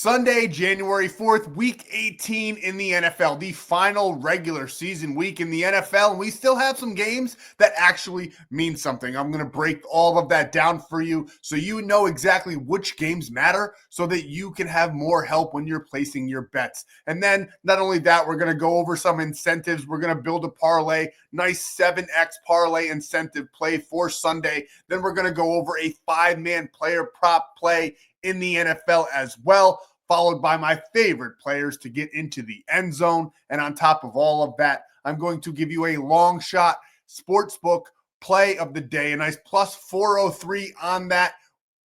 Sunday, January 4th, week 18 in the NFL, the final regular season week in the NFL. And we still have some games that actually mean something. I'm going to break all of that down for you so you know exactly which games matter so that you can have more help when you're placing your bets. And then not only that, we're going to go over some incentives. We're going to build a parlay, nice 7X parlay incentive play for Sunday. Then we're going to go over a 5-man player prop play in the NFL as well, followed by my favorite players to get into the end zone. And on top of all of that, I'm going to give you a long shot sportsbook play of the day, a nice plus 403 on that,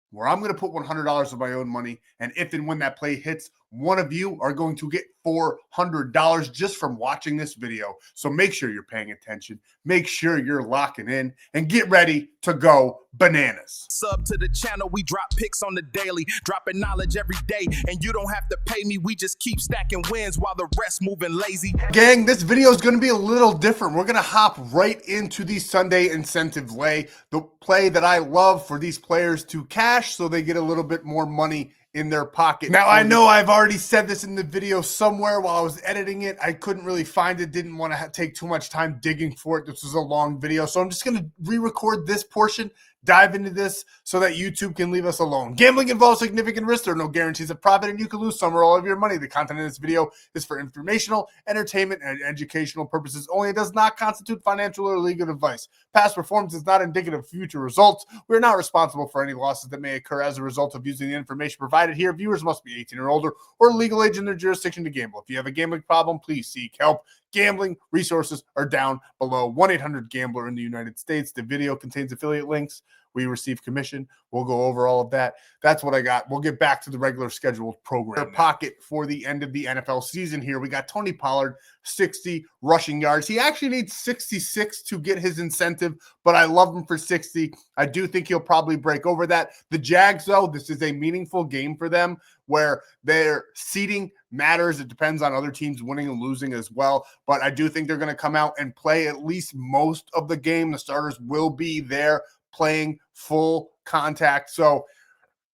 where I'm going to put $100 of my own money. And if and when that play hits, one of you are going to get $400 just from watching this video. So make sure you're paying attention. Make sure you're locking in and get ready to go bananas. Sub to the channel, we drop picks on the daily, dropping knowledge every day, and you don't have to pay me. We just keep stacking wins while the rest moving lazy. Gang, this video is going to be a little different. We're going to hop right into the Sunday incentive play, the play that I love for these players to cash so they get a little bit more money in their pocket. Now, I know I've already said this in the video somewhere while I was editing it. I couldn't really find it, didn't want to take too much time digging for it. This was a long video, so I'm just going to re-record this portion, dive into this so that YouTube can leave us alone. Gambling involves significant risk. There are no guarantees of profit, and you can lose some or all of your money. The content in this video is for informational, entertainment, and educational purposes only. It does not constitute financial or legal advice. Past performance is not indicative of future results. We are not responsible for any losses that may occur as a result of using the information provided here. Viewers must be 18 or older or legal age in their jurisdiction to gamble. If you have a gambling problem, please seek help. Gambling resources are down below. 1-800-GAMBLER in the United States. The video contains affiliate links. We receive commission. We'll go over all of that. That's what I got. We'll get back to the regular scheduled program. Pocket for the end of the NFL season here. We got Tony Pollard, 60 rushing yards. He actually needs 66 to get his incentive, but I love him for 60. I do think he'll probably break over that. The Jags, though, this is a meaningful game for them where their seeding matters. It depends on other teams winning and losing as well, but I do think they're going to come out and play at least most of the game. The starters will be there playing full contact. So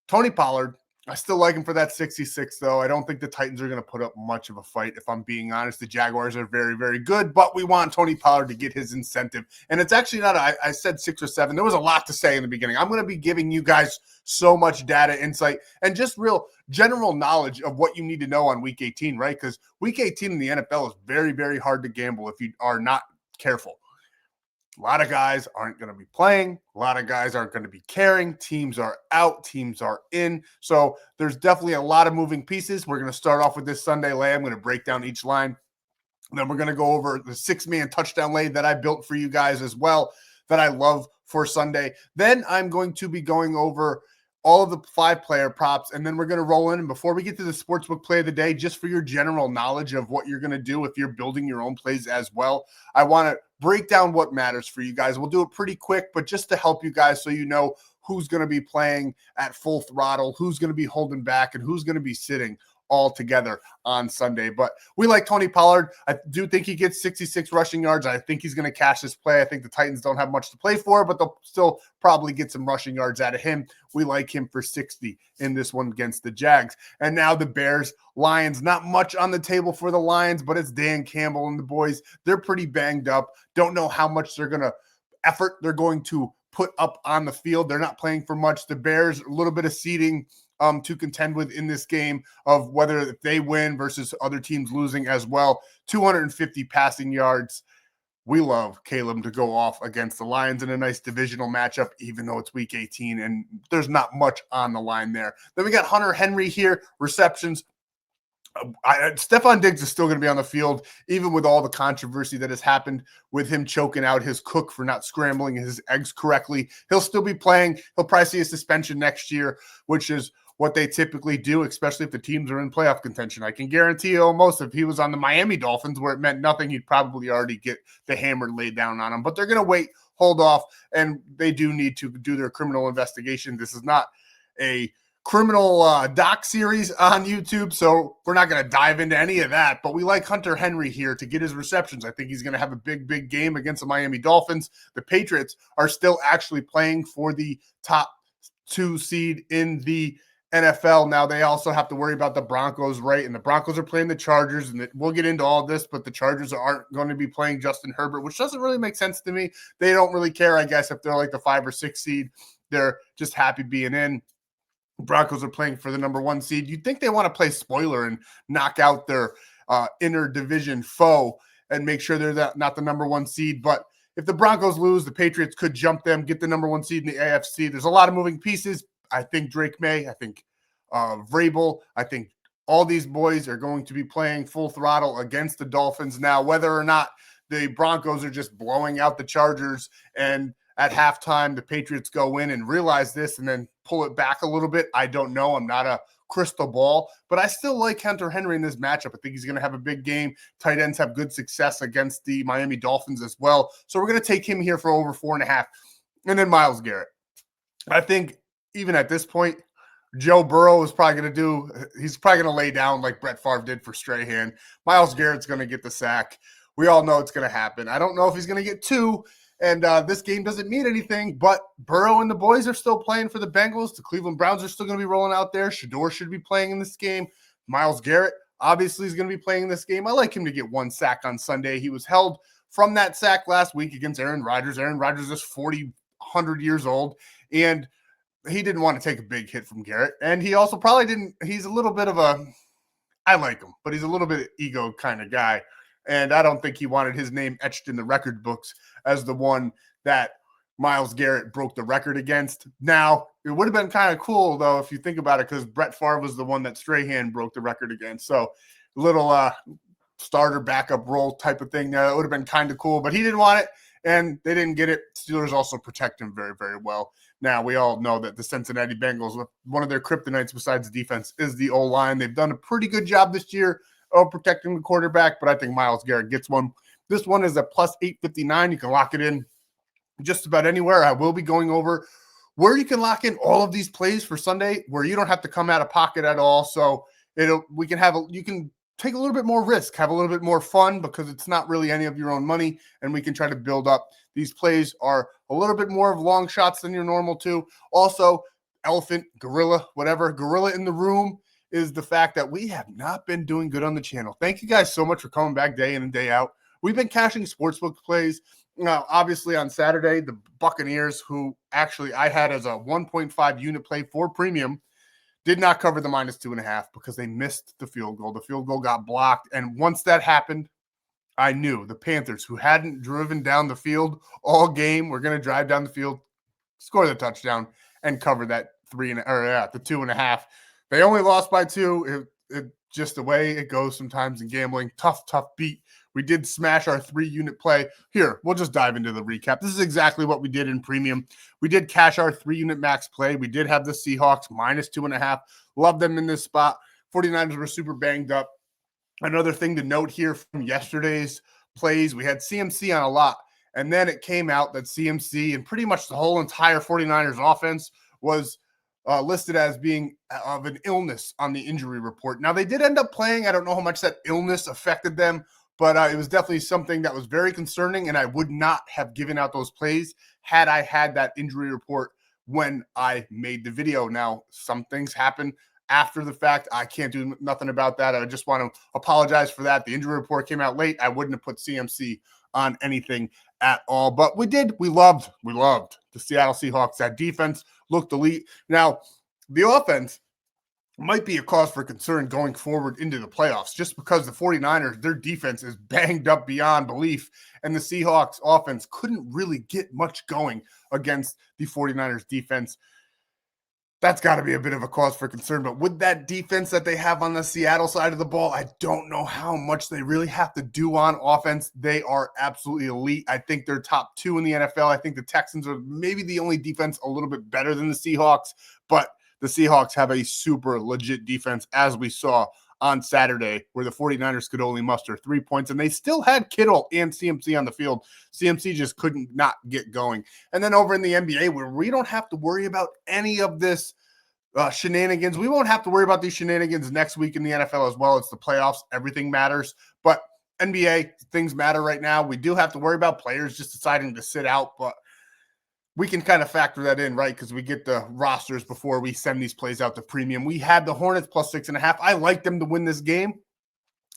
Tony Pollard, I still like him for that 66, though. I don't think the Titans are going to put up much of a fight, if I'm being honest. The Jaguars are very, very good, but we want Tony Pollard to get his incentive. And it's actually not, I said 6 or 7. There was a lot to say in the beginning. I'm going to be giving you guys so much data, insight, and just real general knowledge of what you need to know on Week 18, right? Because Week 18 in the NFL is very, very hard to gamble if you are not careful. A lot of guys aren't going to be playing. A lot of guys aren't going to be carrying. Teams are out. Teams are in. So there's definitely a lot of moving pieces. We're going to start off with this Sunday lay. I'm going to break down each line. Then we're going to go over the 6-man touchdown lay that I built for you guys as well that I love for Sunday. Then I'm going to be going over all of the 5-player props, and then we're going to roll in. And before we get to the sportsbook play of the day, just for your general knowledge of what you're going to do if you're building your own plays as well, I want to break down what matters for you guys. We'll do it pretty quick, but just to help you guys so you know who's going to be playing at full throttle, who's going to be holding back, and who's going to be sitting all together on Sunday. But we like Tony Pollard. I do think he gets 66 rushing yards. I think he's going to cash this play. I think the Titans don't have much to play for, but they'll still probably get some rushing yards out of him. We like him for 60 in this one against the Jags. And now the Bears, Lions, not much on the table for the Lions, but it's Dan Campbell and the boys. They're pretty banged up. Don't know how much they're going to put up on the field. They're not playing for much. The Bears, a little bit of seeding to contend with in this game of whether if they win versus other teams losing as well. 250 passing yards. We love Caleb to go off against the Lions in a nice divisional matchup, even though it's week 18 and there's not much on the line there. Then we got Hunter Henry here, receptions. Stephon Diggs is still going to be on the field, even with all the controversy that has happened with him choking out his cook for not scrambling his eggs correctly. He'll still be playing. He'll probably see a suspension next year, which is what they typically do, especially if the teams are in playoff contention. I can guarantee you almost if he was on the Miami Dolphins where it meant nothing, he'd probably already get the hammer laid down on him. But they're going to wait, hold off, and they do need to do their criminal investigation. This is not a criminal doc series on YouTube, so we're not going to dive into any of that, but we like Hunter Henry here to get his receptions. I think he's going to have a big game against the Miami Dolphins. The Patriots are still actually playing for the top 2 seed in the NFL. Now they also have to worry about the Broncos, right? And the Broncos are playing the Chargers, and we'll get into all this, but the Chargers aren't going to be playing Justin Herbert, which doesn't really make sense to me. They don't really care, I guess, if they're like the 5 or 6 seed. They're just happy being in. Broncos are playing for the number 1 seed. You'd think they want to play spoiler and knock out their inner division foe and make sure they're not the number 1 seed. But if the Broncos lose, the Patriots could jump them, get the number 1 seed in the AFC. There's a lot of moving pieces. I think Drake May, I think Vrabel, I think all these boys are going to be playing full throttle against the Dolphins. Now, whether or not the Broncos are just blowing out the Chargers and at halftime the Patriots go in and realize this and then pull it back a little bit, I don't know. I'm not a crystal ball, but I still like Hunter Henry in this matchup. I think he's going to have a big game. Tight ends have good success against the Miami Dolphins as well. So we're going to take him here for over 4.5. And then Myles Garrett. I think even at this point, Joe Burrow is probably going to he's probably going to lay down like Brett Favre did for Strahan. Myles Garrett's going to get the sack. We all know it's going to happen. I don't know if he's going to get 2, and this game doesn't mean anything, but Burrow and the boys are still playing for the Bengals. The Cleveland Browns are still going to be rolling out there. Shador should be playing in this game. Myles Garrett obviously is going to be playing in this game. I like him to get 1 sack on Sunday. He was held from that sack last week against Aaron Rodgers. Aaron Rodgers is 100 years old, and he didn't want to take a big hit from Garrett. And he also probably didn't. He's a little bit of I like him, but he's a little bit ego kind of guy. And I don't think he wanted his name etched in the record books as the one that Myles Garrett broke the record against. Now, it would have been kind of cool, though, if you think about it, because Brett Favre was the one that Strahan broke the record against. So little starter backup role type of thing. It would have been kind of cool, but he didn't want it, and they didn't get it. Steelers also protect him very, very well. Now, we all know that the Cincinnati Bengals, one of their kryptonites besides defense is the O-line. They've done a pretty good job this year of protecting the quarterback, but I think Myles Garrett gets one. This one is a plus 859. You can lock it in just about anywhere. I will be going over where you can lock in all of these plays for Sunday where you don't have to come out of pocket at all. So you can take a little bit more risk, have a little bit more fun because it's not really any of your own money, and we can try to build up. These plays are a little bit more of long shots than your normal too. Also, elephant, gorilla, whatever, gorilla in the room is the fact that we have not been doing good on the channel. Thank you guys so much for coming back day in and day out. We've been cashing sportsbook plays. Now, obviously on Saturday, the Buccaneers, who actually I had as a 1.5 unit play for premium, did not cover the minus 2.5 because they missed the field goal. The field goal got blocked. And once that happened, I knew the Panthers, who hadn't driven down the field all game, were going to drive down the field, score the touchdown, and cover that the 2.5. They only lost by 2. It just the way it goes sometimes in gambling. Tough beat. We did smash our 3-unit play. Here, we'll just dive into the recap. This is exactly what we did in premium. We did cash our 3-unit max play. We did have the Seahawks minus 2.5. Love them in this spot. 49ers were super banged up. Another thing to note here from yesterday's plays, we had CMC on a lot. And then it came out that CMC and pretty much the whole entire 49ers offense was listed as being of an illness on the injury report. Now, they did end up playing. I don't know how much that illness affected them, but it was definitely something that was very concerning, and I would not have given out those plays had I had that injury report when I made the video. Now, some things happen after the fact. I can't do nothing about that. I just want to apologize for that. The injury report came out late. I wouldn't have put CMC on anything at all, but we did. We loved the Seattle Seahawks. That defense looked elite. Now, the offense might be a cause for concern going forward into the playoffs just because the 49ers, their defense is banged up beyond belief, and the Seahawks offense couldn't really get much going against the 49ers defense. That's got to be a bit of a cause for concern. But with that defense that they have on the Seattle side of the ball, I don't know how much they really have to do on offense. They are absolutely elite. I think they're top 2 in the NFL. I think the Texans are maybe the only defense a little bit better than the Seahawks, but the Seahawks have a super legit defense, as we saw on Saturday, where the 49ers could only muster 3 points, and they still had Kittle and CMC on the field. CMC just couldn't not get going. And then over in the NBA, where we don't have to worry about any of this shenanigans. We won't have to worry about these shenanigans next week in the NFL as well. It's the playoffs. Everything matters. But NBA, things matter right now. We do have to worry about players just deciding to sit out, but we can kind of factor that in, right? Because we get the rosters before we send these plays out to premium. We had the Hornets plus 6.5. I like them to win this game.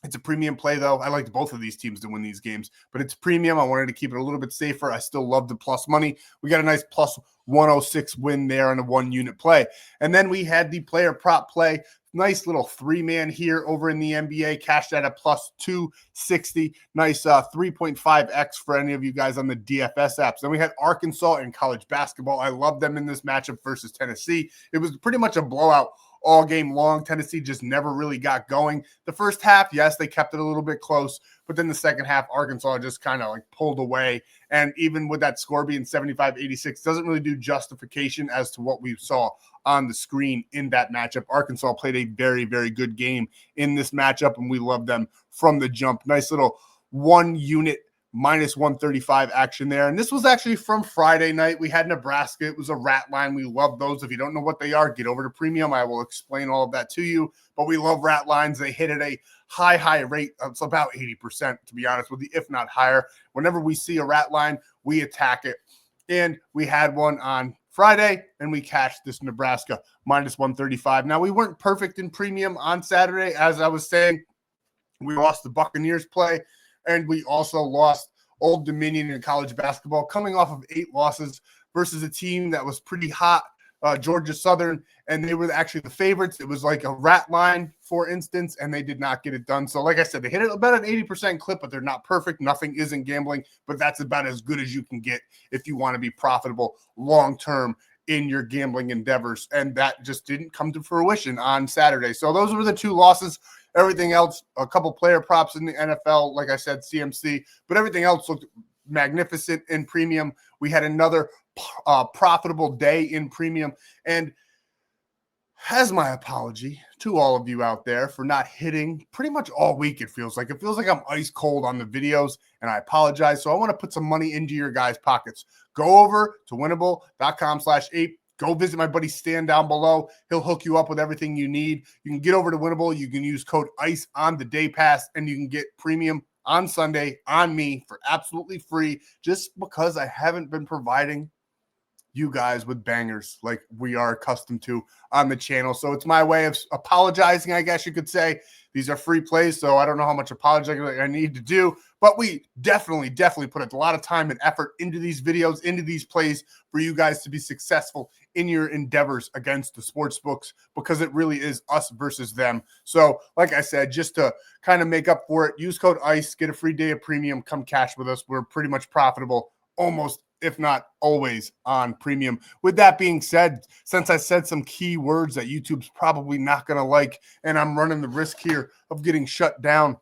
It's a premium play, though. I liked both of these teams to win these games, but it's premium. I wanted to keep it a little bit safer. I still love the plus money. We got a nice plus 106 win there on a 1-unit play. And then we had the player prop play. Nice little 3-man here over in the NBA. Cashed at a plus 260. Nice 3.5x for any of you guys on the DFS apps. Then we had Arkansas in college basketball. I love them in this matchup versus Tennessee. It was pretty much a blowout all game long. Tennessee just never really got going. The first half, yes, they kept it a little bit close, but then the second half, Arkansas just kind of like pulled away. And even with that score being 75-86, doesn't really do justification as to what we saw on the screen in that matchup. Arkansas played a very, very good game in this matchup, and we love them from the jump. Nice little 1-unit minus 135 action there. And this was actually from Friday night. We had Nebraska. It was a rat line. We love those. If you don't know what they are, get over to premium. I will explain all of that to you. But we love rat lines. They hit at a high rate. It's about 80%, to be honest with you, if not higher. Whenever we see a rat line, we attack it. And we had one on Friday, and we cashed this Nebraska minus 135. Now, we weren't perfect in premium on Saturday. As I was saying, we lost the Buccaneers play. And we also lost Old Dominion in college basketball, coming off of 8 losses versus a team that was pretty hot, Georgia Southern, and they were actually the favorites. It was like a rat line, for instance, and they did not get it done. So like I said, they hit it about an 80% clip, but they're not perfect. Nothing isn't gambling, but that's about as good as you can get if you want to be profitable long-term in your gambling endeavors. And that just didn't come to fruition on Saturday. So those were the 2 losses. Everything else, a couple player props in the NFL, like I said, CMC, but everything else looked magnificent in premium. We had another profitable day in premium. And has my apology to all of you out there for not hitting pretty much all week. It feels like I'm ice cold on the videos, and I apologize. So I want to put some money into your guys' pockets. Go over to winnable.com/ape. Go visit my buddy Stan down below. He'll hook you up with everything you need. You can get over to Winnable. You can use code ICE on the day pass, and you can get premium on Sunday on me for absolutely free, just because I haven't been providing you guys with bangers like we are accustomed to on the channel. So it's my way of apologizing, I guess you could say. These are free plays, so I don't know how much apologizing I need to do, but we definitely put a lot of time and effort into these videos, into these plays for you guys to be successful in your endeavors against the sports books, because it really is us versus them. So like I said, just to kind of make up for it, use code ICE, get a free day of premium, come cash with us. We're pretty much profitable almost, if not always, on premium. With that being said, since I said some key words that YouTube's probably not going to like, and I'm running the risk here of getting shut down,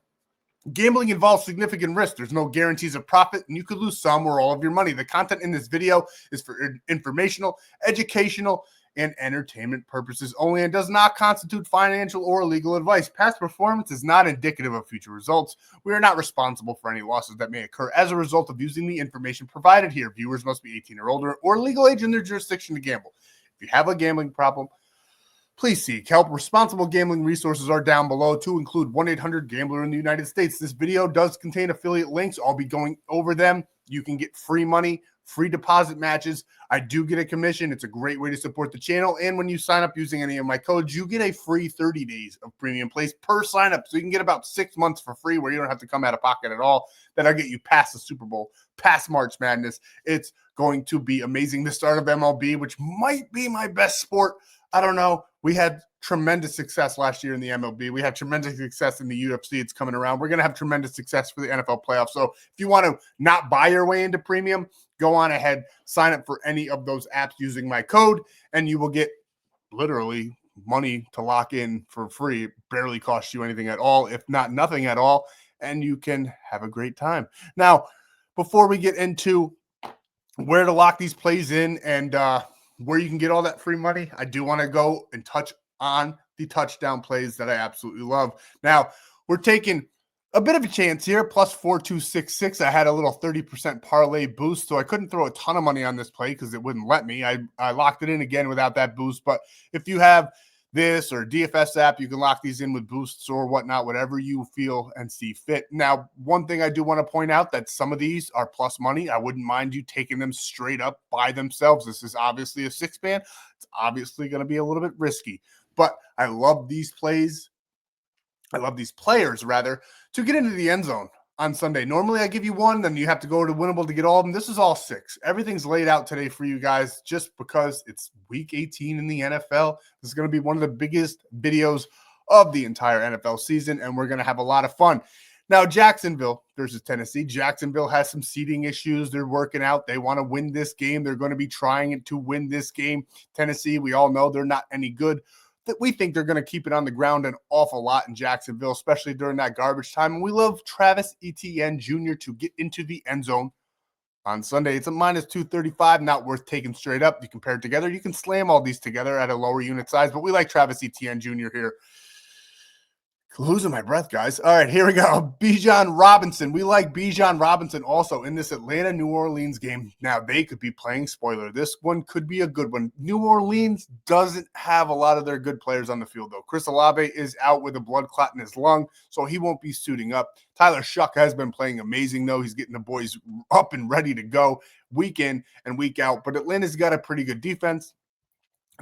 gambling involves significant risk. There's no guarantees of profit, and you could lose some or all of your money. The content in this video is for informational, educational, and entertainment purposes only, and does not constitute financial or legal advice. Past performance is not indicative of future results. We are not responsible for any losses that may occur as a result of using the information provided here. Viewers must be 18 or older or legal age in their jurisdiction to gamble. If you have a gambling problem, please seek help. Responsible gambling resources are down below, to include 1-800-GAMBLER in the United States. This video does contain affiliate links. I'll be going over them. You can get free money, free deposit matches. I do get a commission. It's a great way to support the channel. And when you sign up using any of my codes, you get a free 30 days of premium plays per sign up. So you can get about 6 months for free, where you don't have to come out of pocket at all. That'll get you past the Super Bowl, past March Madness. It's going to be amazing. The start of MLB, which might be my best sport. I don't know. We had tremendous success last year in the MLB. We had tremendous success in the UFC. It's coming around. We're going to have tremendous success for the NFL playoffs. So if you want to not buy your way into premium, go on ahead, sign up for any of those apps using my code, and you will get literally money to lock in for free. It barely costs you anything at all, if not nothing at all, and you can have a great time. Now, before we get into where to lock these plays in and where you can get all that free money, I do want to go and touch on the touchdown plays that I absolutely love. Now, we're taking a bit of a chance here, plus 4266. I had a little 30% parlay boost, so I couldn't throw a ton of money on this play because it wouldn't let me. I locked it in again without that boost. But if you have this or DFS app, you can lock these in with boosts or whatnot, whatever you feel and see fit. Now, one thing I do want to point out that some of these are plus money. I wouldn't mind you taking them straight up by themselves. This is obviously a 6-man. It's obviously going to be a little bit risky, but I love these plays. I love these players, rather, to get into the end zone on Sunday. Normally, I give you one, then you have to go to Winnable to get all of them. This is all 6. Everything's laid out today for you guys just because it's week 18 in the NFL. This is going to be one of the biggest videos of the entire NFL season, and we're going to have a lot of fun. Now, Jacksonville versus Tennessee. Jacksonville has some seeding issues. They're working out. They want to win this game. They're going to be trying to win this game. Tennessee, we all know they're not any good. That we think they're going to keep it on the ground an awful lot in Jacksonville, especially during that garbage time. And we love Travis Etienne Jr. to get into the end zone on Sunday. It's a minus 235, not worth taking straight up. You compare it together. You can slam all these together at a lower unit size, but we like Travis Etienne Jr. here. Losing my breath, guys. All right, here we go. Bijan Robinson. We like Bijan Robinson also in this Atlanta-New Orleans game. Now, they could be playing spoiler. This one could be a good one. New Orleans doesn't have a lot of their good players on the field, though. Chris Olave is out with a blood clot in his lung, so he won't be suiting up. Tyler Shuck has been playing amazing, though. He's getting the boys up and ready to go week in and week out. But Atlanta's got a pretty good defense.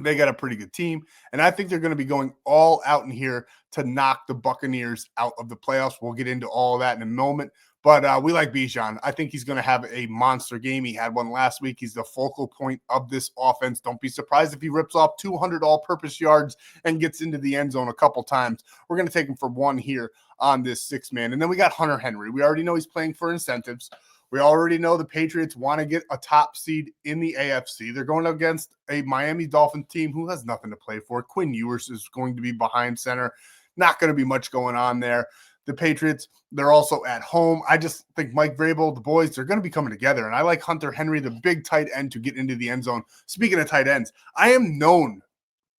They got a pretty good team, and I think they're going to be going all out in here to knock the Buccaneers out of the playoffs. We'll get into all of that in a moment, but we like Bijan. I think he's going to have a monster game. He had one last week. He's the focal point of this offense. Don't be surprised if he rips off 200 all-purpose yards and gets into the end zone a couple times. We're going to take him for one here on this 6-man, and then we got Hunter Henry. We already know he's playing for incentives. We already know the Patriots want to get a top seed in the AFC. They're going against a Miami Dolphins team who has nothing to play for. Quinn Ewers is going to be behind center. Not going to be much going on there. The Patriots, they're also at home. I just think Mike Vrabel, the boys, they're going to be coming together. And I like Hunter Henry, the big tight end, to get into the end zone. Speaking of tight ends, I am known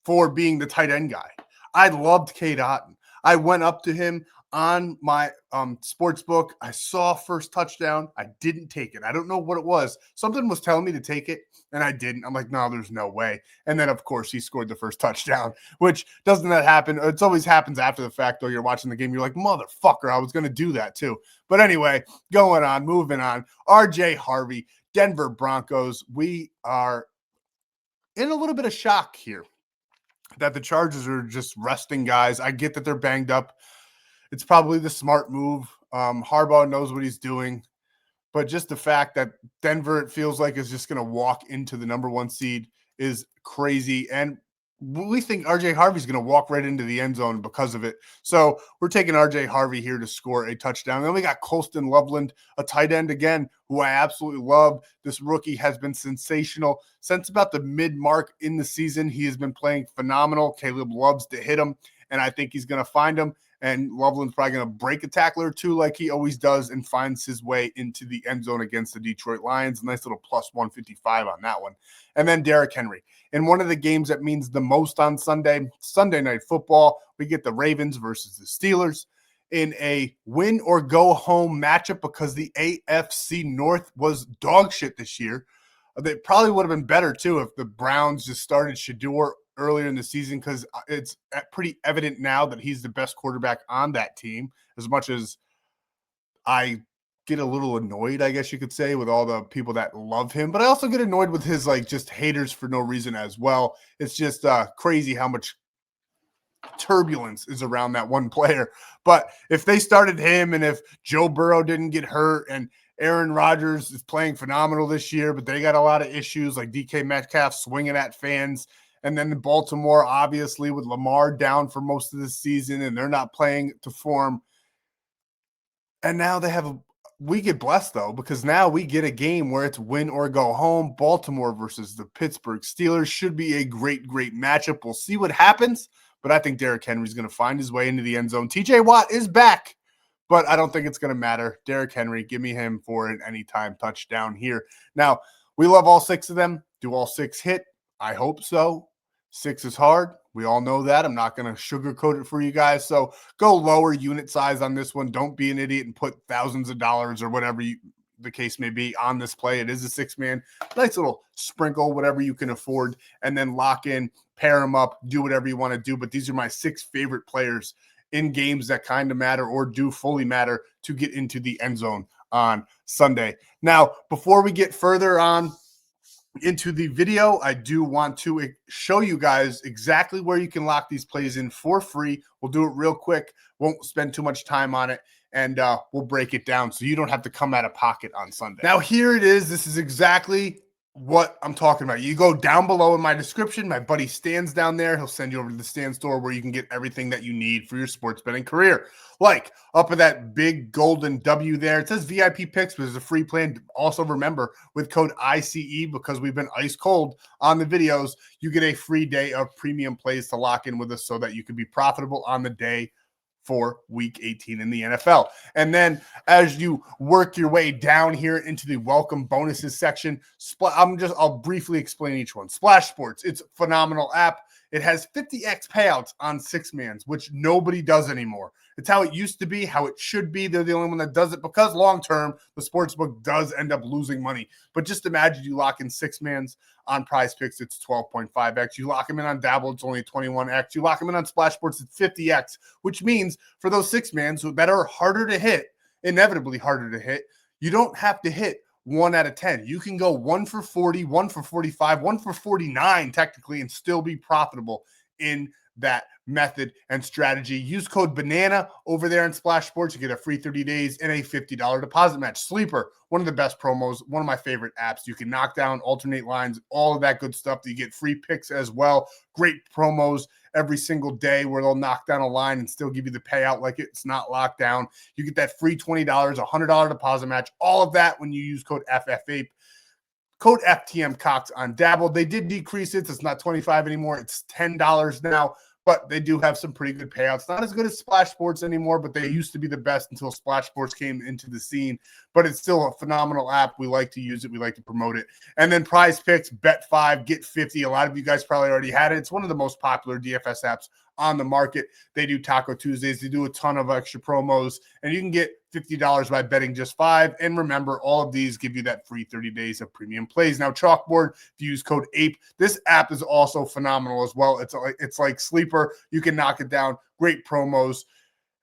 for being the tight end guy. I loved Cade Otton. I went up to him on my Sportsbook. I saw first touchdown. I didn't take it. I don't know what it was. Something was telling me to take it, and I didn't. I'm like, no, there's no way. And then, of course, he scored the first touchdown, which doesn't that happen? It always happens after the fact, though. You're watching the game. You're like, motherfucker, I was going to do that too. But anyway, going on, moving on. RJ Harvey, Denver Broncos. We are in a little bit of shock here that the Chargers are just resting guys. I get that they're banged up. It's probably the smart move. Harbaugh knows what he's doing. But just the fact that Denver, it feels like, is just going to walk into the number 1 seed is crazy. And we think RJ Harvey's going to walk right into the end zone because of it. So we're taking RJ Harvey here to score a touchdown. Then we got Colston Loveland, a tight end again, who I absolutely love. This rookie has been sensational. Since about the mid-mark in the season, he has been playing phenomenal. Caleb loves to hit him, and I think he's going to find him. And Loveland's probably going to break a tackler or two like he always does and finds his way into the end zone against the Detroit Lions. Nice little plus 155 on that one. And then Derrick Henry. In one of the games that means the most on Sunday, Sunday Night Football, we get the Ravens versus the Steelers in a win-or-go-home matchup because the AFC North was dog shit this year. They probably would have been better, too, if the Browns just started Shador earlier in the season, because it's pretty evident now that he's the best quarterback on that team, as much as I get a little annoyed, I guess you could say, with all the people that love him. But I also get annoyed with his just haters for no reason as well. It's just crazy how much turbulence is around that one player. But if they started him and if Joe Burrow didn't get hurt and Aaron Rodgers is playing phenomenal this year, but they got a lot of issues like DK Metcalf swinging at fans. And then Baltimore, obviously, with Lamar down for most of the season, and they're not playing to form. And now we get blessed, though, because now we get a game where it's win or go home. Baltimore versus the Pittsburgh Steelers should be a great, great matchup. We'll see what happens, but I think Derrick Henry's going to find his way into the end zone. TJ Watt is back, but I don't think it's going to matter. Derrick Henry, give me him for an anytime touchdown here. Now, we love all 6 of them. Do all 6 hit? I hope so. 6 is hard. We all know that. I'm not going to sugarcoat it for you guys. So go lower unit size on this one. Don't be an idiot and put thousands of dollars or whatever the case may be on this play. It is a 6-man. Nice little sprinkle, whatever you can afford, and then lock in pair them up, do whatever you want to do. But these are my 6 favorite players in games that kind of matter or do fully matter to get into the end zone on Sunday. Now, before we get further on into the video, I do want to show you guys exactly where you can lock these plays in for free. We'll do it real quick. Won't spend too much time on it, and we'll break it down so you don't have to come out of pocket on Sunday. Now, here it is. This is exactly what I'm talking about. You go down below in my description. My buddy Stan's down there. He'll send you over to the Stan.store where you can get everything that you need for your sports betting career. Like up at that big golden W there, it says VIP picks, but there's a free plan. Also remember, with code ICE, because we've been ice cold on the videos, you get a free day of premium plays to lock in with us so that you can be profitable on the day for week 18 in the NFL. And then as you work your way down here into the welcome bonuses section, I'll briefly explain each one. Splash Sports, it's a phenomenal app. It has 50x payouts on 6-mans, which nobody does anymore. It's how it used to be, how it should be. They're the only one that does it because long-term, the sportsbook does end up losing money. But just imagine you lock in 6-mans on Prizepicks, it's 12.5x. You lock them in on Dabble, it's only 21x. You lock them in on Splash Sports, it's 50x, which means for those 6-mans that are harder to hit, inevitably harder to hit, you don't have to hit 1 out of 10. You can go 1 for 40, 1 for 45, 1 for 49 technically and still be profitable in that method and strategy. Use code BANANA over there in Splash Sports. You get a free 30 days and a $50 deposit match. Sleeper, one of the best promos, one of my favorite apps. You can knock down, alternate lines, all of that good stuff. You get free picks as well. Great promos every single day where they'll knock down a line and still give you the payout like it's not locked down. You get that free $20, $100 deposit match. All of that when you use code FFAPE. Code FTM Cox on Dabble. They did decrease it. So it's not $25 anymore. It's $10 now. But they do have some pretty good payouts. Not as good as Splash Sports anymore, but they used to be the best until Splash Sports came into the scene. But it's still a phenomenal app. We like to use it. We like to promote it. And then Prizepicks, bet 5, get 50. A lot of you guys probably already had it. It's one of the most popular DFS apps on the market. They do Taco Tuesdays. They do a ton of extra promos. And you can get $50 by betting just 5. And remember, all of these give you that free 30 days of premium plays. Now, Chalkboard, if you use code APE, this app is also phenomenal as well. It's like Sleeper. You can knock it down. Great promos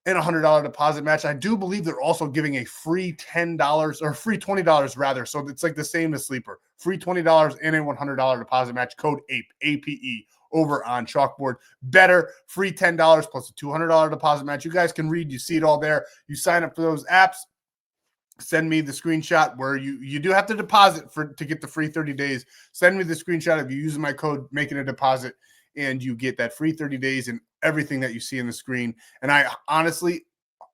and a $100 deposit match. I do believe they're also giving a free $10 or free $20 rather. So it's like the same as Sleeper. Free $20 and a $100 deposit match. Code APE, APE. Over on Chalkboard. Better, free $10 plus a $200 deposit match. You guys can read. You see it all there. You sign up for those apps. Send me the screenshot where you do have to deposit to get the free 30 days. Send me the screenshot if you're using my code, making a deposit, and you get that free 30 days and everything that you see on the screen. And I honestly,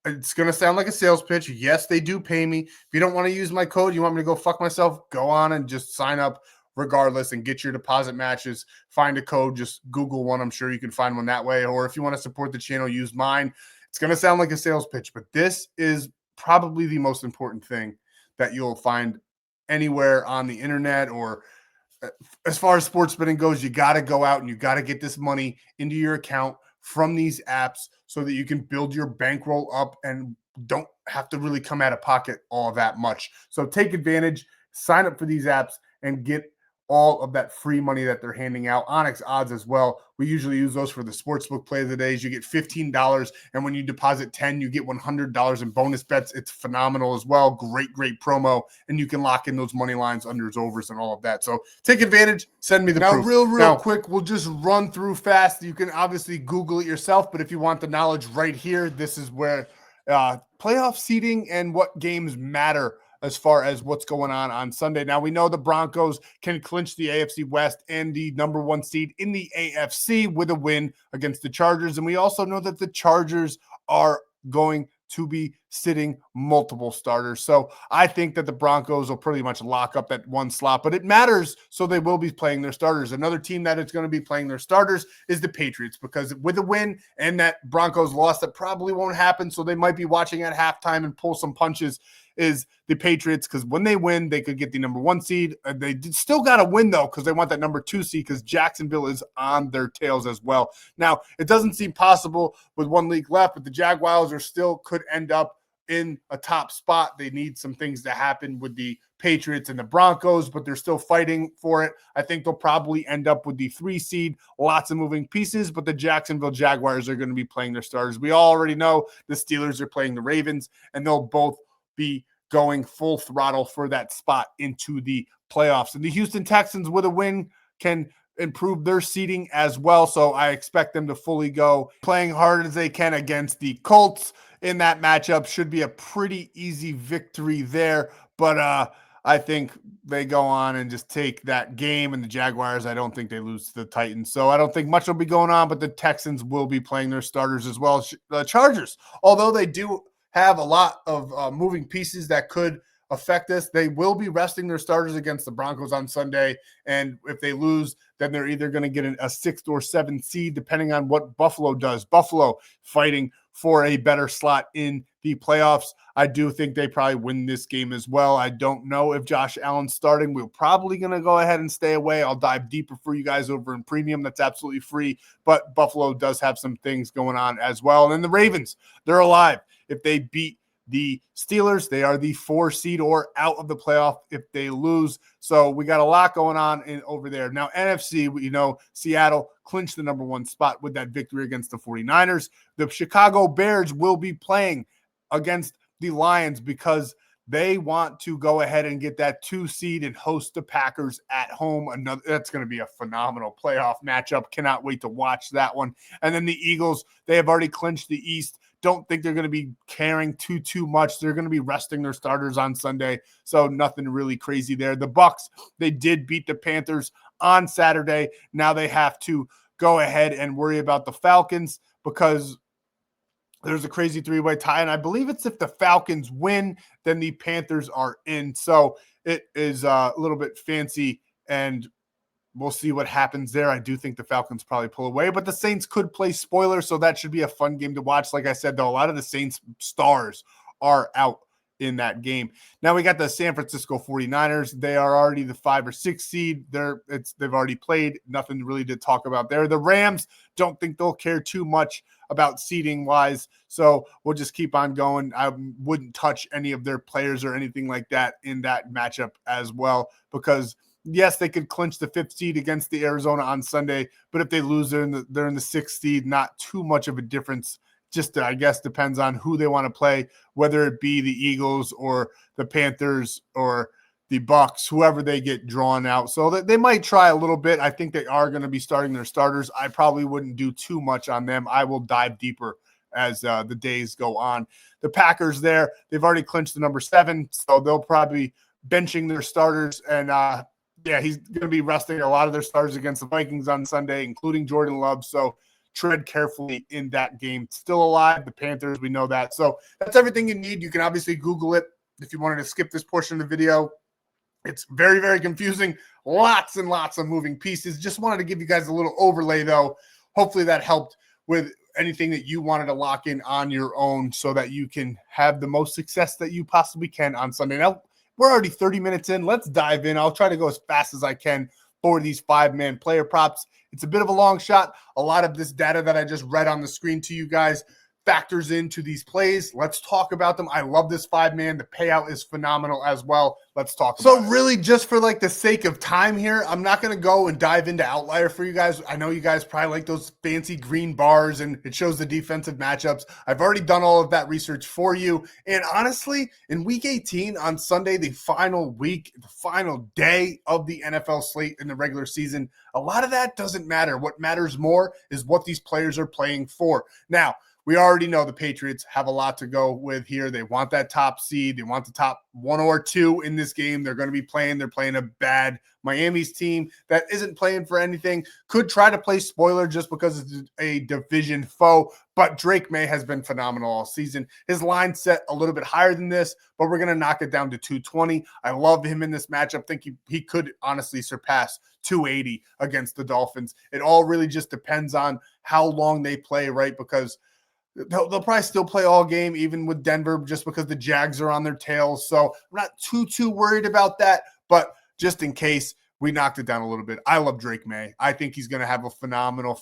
it's going to sound like a sales pitch. Yes, they do pay me. If you don't want to use my code, you want me to go fuck myself, go on and just sign up regardless and get your deposit matches. Find a code, just Google one. I'm sure you can find one that way. Or if you want to support the channel, use mine. It's going to sound like a sales pitch, but this is probably the most important thing that you'll find anywhere on the internet or as far as sports betting goes. You got to go out and you got to get this money into your account from these apps so that you can build your bankroll up and don't have to really come out of pocket all that much. So take advantage, sign up for these apps and get all of that free money that they're handing out. Onyx odds as well. We usually use those for the sportsbook play of the days. You get $15, and when you deposit 10, you get $100 in bonus bets. It's phenomenal as well. Great promo, and you can lock in those money lines, unders, overs, and all of that. So take advantage. Send me the proof. Real quick, we'll just run through fast. You can obviously Google it yourself, but if you want the knowledge right here, this is where playoff seeding and what games matter as far as what's going on Sunday. Now, we know the Broncos can clinch the AFC West and the number 1 seed in the AFC with a win against the Chargers. And we also know that the Chargers are going to be sitting multiple starters. So I think that the Broncos will pretty much lock up that 1 slot, but it matters. So they will be playing their starters. Another team that is going to be playing their starters is the Patriots, because with a win and that Broncos loss, that probably won't happen. So they might be watching at halftime and pull some punches, is the Patriots, because when they win, they could get the number 1 seed. They still got to win, though, because they want that number 2 seed, because Jacksonville is on their tails as well. Now, it doesn't seem possible with 1 week left, but the Jaguars are still could end up in a top spot. They need some things to happen with the Patriots and the Broncos, but they're still fighting for it. I think they'll probably end up with the 3 seed, lots of moving pieces, but the Jacksonville Jaguars are going to be playing their starters. We already know the Steelers are playing the Ravens, and they'll both be going full throttle for that spot into the playoffs. And the Houston Texans with a win can improve their seeding as well. So I expect them to fully go playing hard as they can against the Colts in that matchup. Should be a pretty easy victory there. But I think they go on and just take that game. And the Jaguars, I don't think they lose to the Titans. So I don't think much will be going on, but the Texans will be playing their starters as well as the Chargers. Although they do have a lot of moving pieces that could affect this, they will be resting their starters against the Broncos on Sunday. And if they lose, then they're either going to get a 6th or 7th seed, depending on what Buffalo does. Buffalo fighting for a better slot in the playoffs. I do think they probably win this game as well. I don't know if Josh Allen's starting. We're probably going to go ahead and stay away. I'll dive deeper for you guys over in premium. That's absolutely free. But Buffalo does have some things going on as well. And then the Ravens, they're alive. If they beat the Steelers, they are the 4 seed or out of the playoff if they lose. So we got a lot going on over there. Now, NFC, Seattle clinched the number 1 spot with that victory against the 49ers. The Chicago Bears will be playing against the Lions because they want to go ahead and get that 2 seed and host the Packers at home. That's going to be a phenomenal playoff matchup. Cannot wait to watch that one. And then the Eagles, they have already clinched the East. Don't think they're going to be caring too much. They're going to be resting their starters on Sunday, so nothing really crazy there. The Bucs, they did beat the Panthers on Saturday. Now they have to go ahead and worry about the Falcons because there's a crazy 3-way tie, and I believe it's if the Falcons win, then the Panthers are in. So it is a little bit fancy, and we'll see what happens there. I do think the Falcons probably pull away, but the Saints could play spoiler, so that should be a fun game to watch. Like I said, though, a lot of the Saints stars are out in that game. Now we got the San Francisco 49ers. They are already the 5 or 6 seed. They've already played. Nothing really to talk about there. The Rams, don't think they'll care too much about seeding wise. So we'll just keep on going. I wouldn't touch any of their players or anything like that in that matchup as well, because yes, they could clinch the 5th seed against the Arizona on Sunday, but if they lose, they're in the 6th seed. Not too much of a difference. Just, I guess, depends on who they want to play, whether it be the Eagles or the Panthers or the Bucs, whoever they get drawn out. So they might try a little bit. I think they are going to be starting their starters. I probably wouldn't do too much on them. I will dive deeper as the days go on. The Packers there, they've already clinched the number 7, so they'll probably benching their starters. And he's going to be resting a lot of their starters against the Vikings on Sunday, including Jordan Love. So tread carefully in that game. Still alive, the Panthers, we know that. So that's everything you need. You can obviously Google it if you wanted to skip this portion of the video. It's very, very confusing. Lots and lots of moving pieces. Just wanted to give you guys a little overlay, though. Hopefully that helped with anything that you wanted to lock in on your own so that you can have the most success that you possibly can on Sunday. Now, we're already 30 minutes in. Let's dive in. I'll try to go as fast as I can for these 5-man player props. It's a bit of a long shot. A lot of this data that I just read on the screen to you guys factors into these plays. Let's talk about them. I love this 5-man. The payout is phenomenal as well. Let's talk about it. So really, just for like the sake of time here, I'm not going to go and dive into outlier for you guys. I know you guys probably like those fancy green bars and it shows the defensive matchups. I've already done all of that research for you. And honestly, in week 18 on Sunday, the final week, the final day of the NFL slate in the regular season, a lot of that doesn't matter. What matters more is what these players are playing for. Now, we already know the Patriots have a lot to go with here. They want that top seed. They want the top 1 or 2 in this game. They're going to be playing. They're playing a bad Miami's team that isn't playing for anything. Could try to play spoiler just because it's a division foe. But Drake May has been phenomenal all season. His line set a little bit higher than this, but we're going to knock it down to 220. I love him in this matchup. Think he could honestly surpass 280 against the Dolphins. It all really just depends on how long they play, right? Because they'll probably still play all game, even with Denver, just because the Jags are on their tails. So I'm not too worried about that. But just in case, we knocked it down a little bit. I love Drake May. I think he's going to have a phenomenal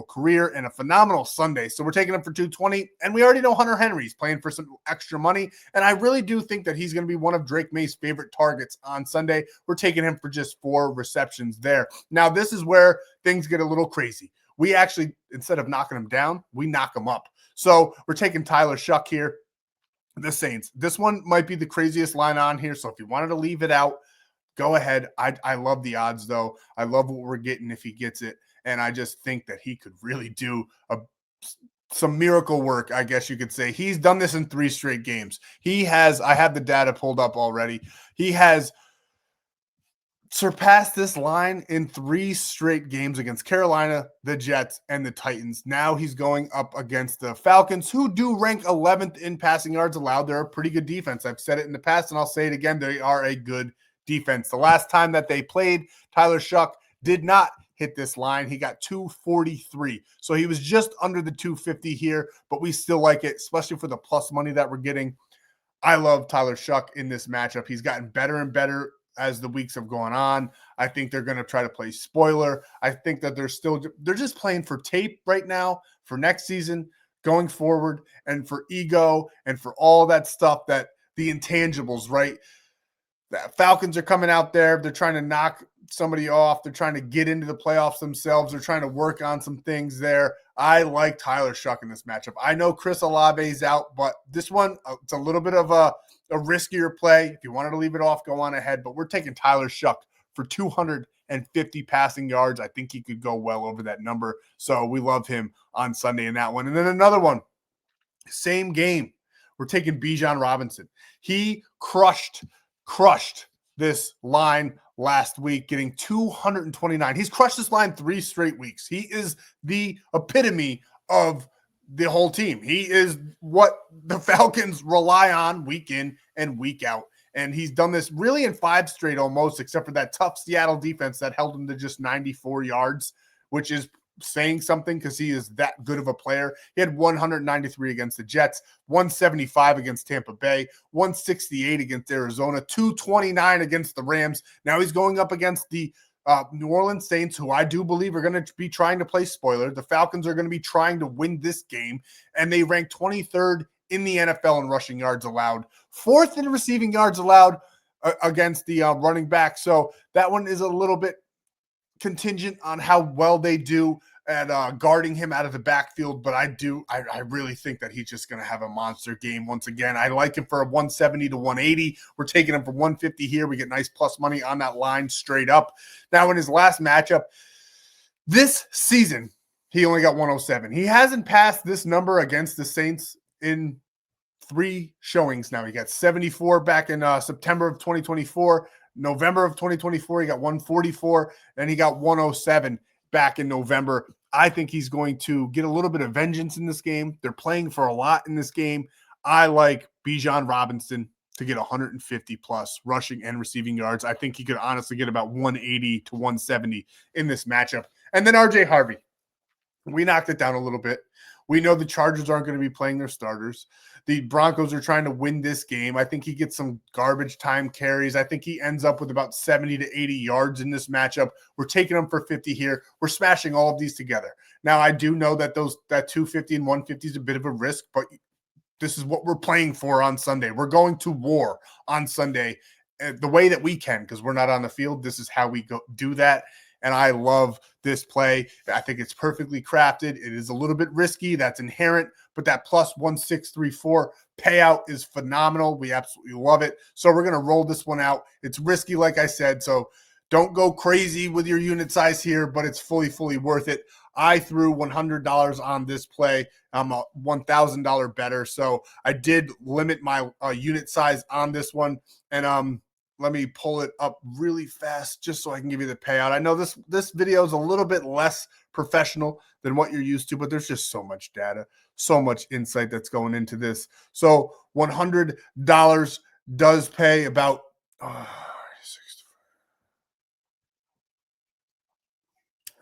career and a phenomenal Sunday. So we're taking him for 220, and we already know Hunter Henry's playing for some extra money, and I really do think that he's going to be one of Drake May's favorite targets on Sunday. We're taking him for just 4 receptions there. Now, this is where things get a little crazy. We actually, instead of knocking him down, we knock him up. So we're taking Tyler Shuck here, the Saints. This one might be the craziest line on here, so if you wanted to leave it out, go ahead. I love the odds, though. I love what we're getting if he gets it, and I just think that he could really do some miracle work, I guess you could say. He's done this in 3 straight games. I have the data pulled up already. He has surpassed this line in 3 straight games against Carolina, the Jets, and the Titans. Now he's going up against the Falcons, who do rank 11th in passing yards allowed. They're a pretty good defense. I've said it in the past, and I'll say it again. They are a good defense. The last time that they played, Tyler Shuck did not hit this line. He got 243. So he was just under the 250 here, but we still like it, especially for the plus money that we're getting. I love Tyler Shuck in this matchup. He's gotten better and better as the weeks have gone on. I think they're going to try to play spoiler. I think that they're just playing for tape right now for next season, going forward, and for ego and for all that stuff, that the intangibles, right? The Falcons are coming out there. They're trying to knock somebody off. They're trying to get into the playoffs themselves. They're trying to work on some things there. I like Tyler Shuck in this matchup. I know Chris Olave's out, but this one, it's a little bit of a riskier play. If you wanted to leave it off, go on ahead. But we're taking Tyler Shuck for 250 passing yards. I think he could go well over that number. So we love him on Sunday in that one. And then another one, same game. We're taking Bijan Robinson. He crushed this line last week, getting 229. He's crushed this line 3 straight weeks. He is the epitome of the whole team. He is what the Falcons rely on week in and week out. And he's done this really in 5 straight almost, except for that tough Seattle defense that held him to just 94 yards, which is saying something because he is that good of a player. He had 193 against the Jets, 175 against Tampa Bay, 168 against Arizona, 229 against the Rams. Now he's going up against the New Orleans Saints, who I do believe are going to be trying to play spoiler. The Falcons are going to be trying to win this game, and they rank 23rd in the NFL in rushing yards allowed, 4th in receiving yards allowed against the running back. So that one is a little bit contingent on how well they do at guarding him out of the backfield, but I really think that he's just going to have a monster game once again. I like him for a 170 to 180. We're taking him for 150 here. We get nice plus money on that line straight up. Now, in his last matchup this season, he only got 107. He hasn't passed this number against the Saints in 3 showings now. He got 74 back in September of 2024. November of 2024, he got 144, and he got 107 back in November. I think he's going to get a little bit of vengeance in this game. They're playing for a lot in this game. I like Bijan Robinson to get 150 plus rushing and receiving yards. I think he could honestly get about 180 to 170 in this matchup. And then RJ Harvey. We knocked it down a little bit. We know the Chargers aren't going to be playing their starters. The Broncos are trying to win this game. I think he gets some garbage time carries. I think he ends up with about 70 to 80 yards in this matchup. We're taking him for 50 here. We're smashing all of these together. Now, I do know that that 250 and 150 is a bit of a risk, but this is what we're playing for on Sunday. We're going to war on Sunday the way that we can, because we're not on the field. This is how we do that. And I love this play. I think it's perfectly crafted. It is a little bit risky. That's inherent, but that plus 1634 payout is phenomenal. We absolutely love it. So we're going to roll this one out. It's risky, like I said, so don't go crazy with your unit size here, but it's fully worth it. I threw $100 on this play. I'm a $1,000 better. So I did limit my unit size on this one. And let me pull it up really fast just so I can give you the payout. I know this video is a little bit less professional than what you're used to, but there's just so much data, so much insight that's going into this. So $100 does pay about what is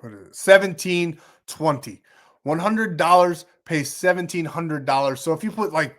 it? $1,720. $100 pays $1,700. So if you put like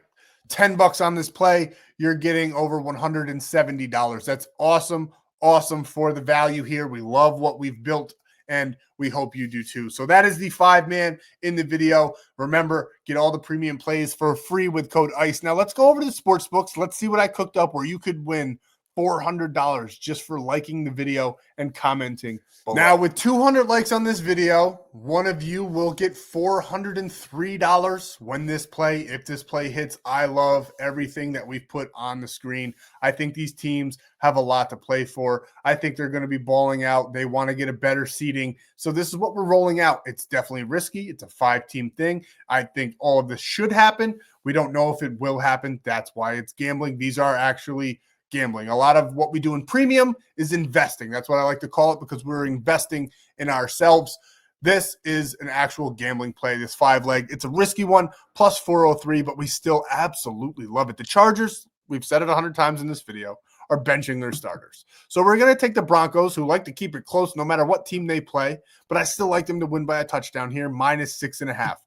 $10 on this play, you're getting over $170. That's awesome. awesome for the value here. We love what we've built, and we hope you do too. So that is the 5-man in the video. Remember, get all the premium plays for free with code ICE. Now let's go over to the sports books. Let's see what I cooked up where you could win $400 just for liking the video and commenting below. Now, with 200 likes on this video, one of you will get $403 when if this play hits. I love everything that we've put on the screen. I think these teams have a lot to play for. I think they're going to be balling out. They want to get a better seeding. So this is what we're rolling out. It's definitely risky. It's a 5-team thing. I think all of this should happen. We don't know if it will happen. That's why it's gambling. These are actually gambling. A lot of what we do in premium is investing. That's what I like to call it, because we're investing in ourselves. This is an actual gambling play, this 5-leg. It's a risky one, plus 403, but we still absolutely love it. The Chargers, we've said it 100 times in this video, are benching their starters. So we're going to take the Broncos, who like to keep it close no matter what team they play, but I still like them to win by a touchdown here, minus 6.5.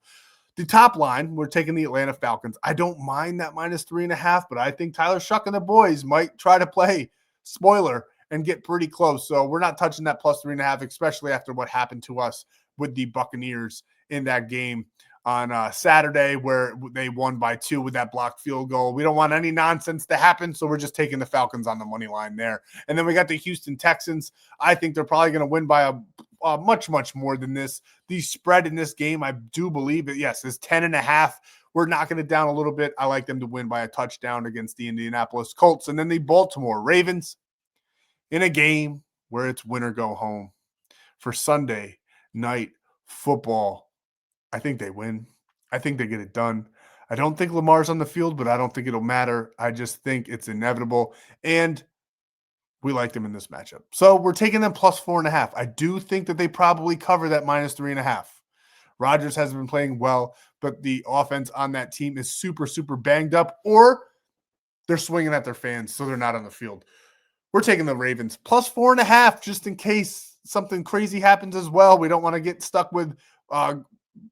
The top line, we're taking the Atlanta Falcons. I don't mind that minus 3.5, but I think Tyler Shuck and the boys might try to play spoiler and get pretty close. So we're not touching that plus 3.5, especially after what happened to us with the Buccaneers in that game on Saturday, where they won by 2 with that blocked field goal. We don't want any nonsense to happen, so we're just taking the Falcons on the money line there. And then we got the Houston Texans. I think they're probably going to win by a much, much more than this. The spread in this game, I do believe it, yes, is 10.5. We're knocking it down a little bit. I like them to win by a touchdown against the Indianapolis Colts. And then the Baltimore Ravens in a game where it's win or go home for Sunday night football. I think they win. I think they get it done. I don't think Lamar's on the field, but I don't think it'll matter. I just think it's inevitable. And we like them in this matchup. So we're taking them plus 4.5. I do think that they probably cover that minus 3.5. Rodgers hasn't been playing well, but the offense on that team is super, super banged up, or they're swinging at their fans, so they're not on the field. We're taking the Ravens plus 4.5 just in case something crazy happens as well. We don't want to get stuck with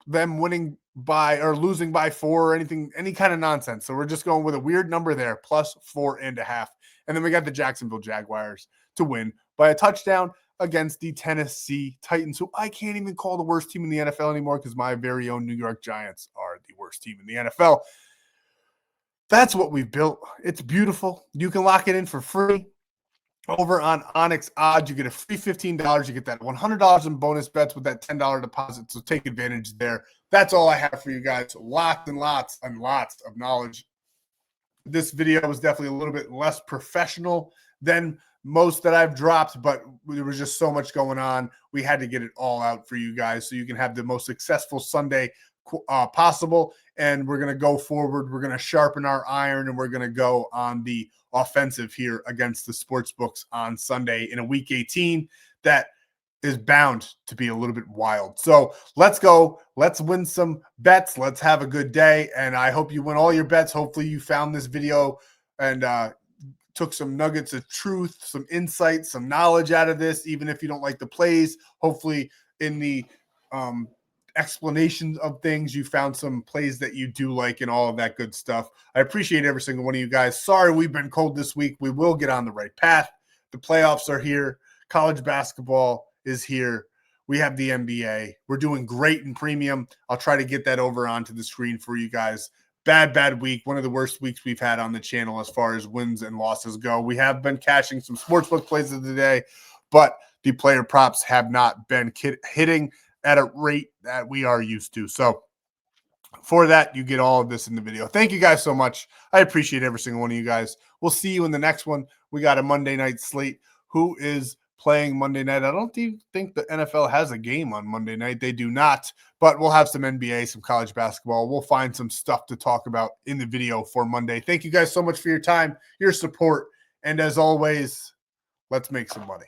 them winning by or losing by 4 or anything, any kind of nonsense. So we're just going with a weird number there, plus 4.5. And then we got the Jacksonville Jaguars to win by a touchdown against the Tennessee Titans, who I can't even call the worst team in the NFL anymore, because my very own New York Giants are the worst team in the NFL. That's what we've built. It's beautiful. You can lock it in for free over on Onyx Odds. You get a free $15. You get that $100 in bonus bets with that $10 deposit. So take advantage there. That's all I have for you guys. Lots and lots and lots of knowledge. This video was definitely a little bit less professional than most that I've dropped, but there was just so much going on. We had to get it all out for you guys so you can have the most successful Sunday possible. And we're going to go forward. We're going to sharpen our iron, and we're going to go on the offensive here against the sports books on Sunday in a week 18 that is bound to be a little bit wild. So let's go. Let's win some bets. Let's have a good day. And I hope you win all your bets. Hopefully you found this video and took some nuggets of truth, some insight, some knowledge out of this, even if you don't like the plays. Hopefully in the explanations of things, you found some plays that you do like and all of that good stuff. I appreciate every single one of you guys. Sorry we've been cold this week. We will get on the right path. The playoffs are here. College basketball is here. We have the NBA. We're doing great in premium. I'll try to get that over onto the screen for you guys. Bad week. One of the worst weeks we've had on the channel as far as wins and losses go. We have been cashing some sportsbook plays of the day, but the player props have not been hitting at a rate that we are used to. So for that, you get all of this in the video. Thank you guys so much. I appreciate every single one of you guys. We'll see you in the next one. We got a Monday night slate. Who is playing Monday night? I don't think the NFL has a game on Monday night. They do not, but we'll have some NBA, some college basketball. We'll find some stuff to talk about in the video for Monday. Thank you guys so much for your time, your support, and as always, let's make some money.